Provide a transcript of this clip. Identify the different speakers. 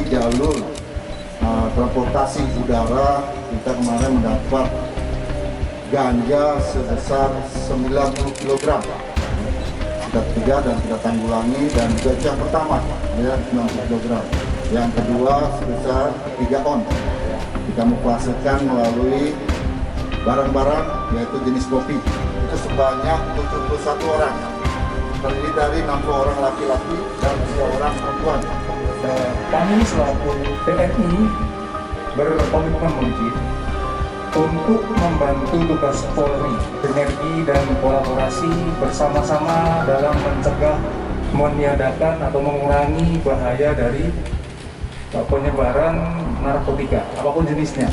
Speaker 1: jalur transportasi udara, kita kemarin mendapat ganja sebesar 90 kg. Kita tiga dan kita tanggulangi, dan yang pertama ya 90 kg. Yang kedua sebesar 3 on. Kita mengklasekan melalui barang-barang yaitu jenis kopi. Itu sebanyak 71 orang. Terdiri dari 60 orang laki-laki dan 2 orang perempuan.
Speaker 2: Kami selaku TNI berkomitmen untuk membantu tugas Polri, sinergi dan kolaborasi bersama-sama dalam mencegah, meniadakan atau mengurangi bahaya dari penyebaran narkotika apapun jenisnya.